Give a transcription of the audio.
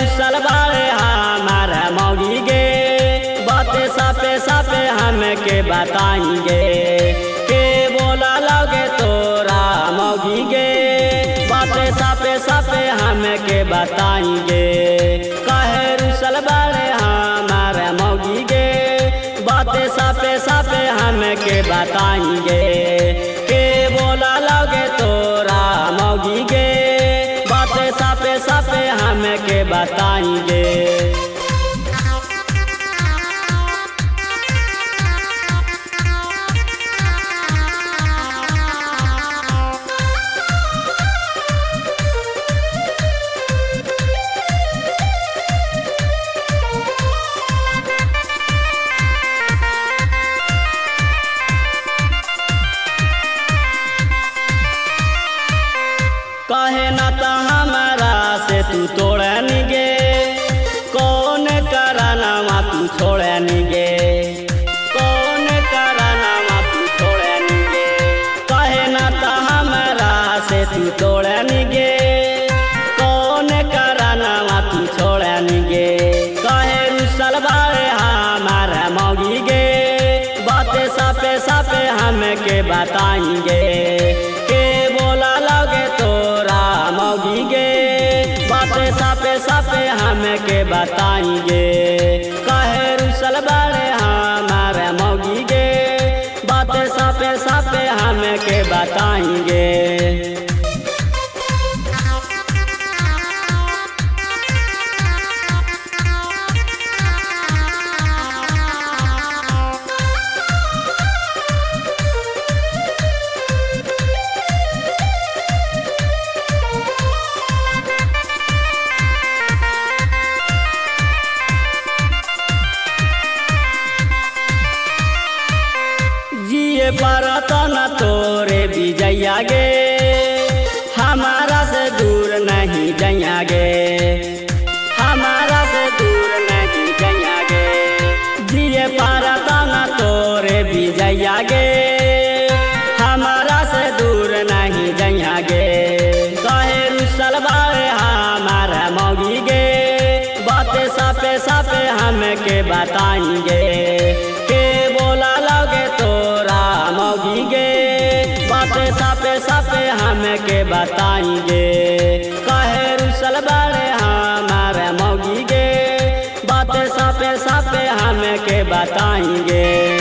रुसल बाड़े हमारा मौगी गे, बातें साफे साफे हमके बताएंगे, के बोला लोगे तोरा मौगी गे, बातें साफे साफे हमके बताएंगे। काहे रुसल बाड़े हमारा मौगी गे, बातें साफे साफे हमके बताएंगे, के बोला लोगे तोरा मौगी गे, बातें साफे साफे हमके बताएंगे। काहे नाता हमारा से तू तोड़न गे, कौन कराना तू छोड़न गे, कौन कराना तू छोड़न गे। काहे नाता हमारा से तू तोड़न गे, कौन कराना तू छोड़न गे। काहे रुसल बाड़े हमारा मौगी गे, बातें साफे साफे हमके बताएंगे, के बोला लोगे तोरा मौगी गे, बातें साफे साफे हमके बताएंगे। काहे रुसल बाड़े हमारा मौगी गे, बातें साफे साफे हमके बताएंगे। जिए परत न तोरे विजया गे, हमारा से दूर नहीं जइया गे, हमारा से दूर नहीं जइया गे। जिए परत न तोरे विजया गे, हमारा से दूर नहीं जइया गे। काहे रुसल बाड़े हमारा मौगी गे, बातें साफे साफे हमके बताएंगे, के बोला लोगे तोरा मौगी गे, बातें साफे साफे हमके बताएंगे। काहे रुसल बाड़े हमारा मौगी गे, बातें साफे साफे हमके बताएंगे।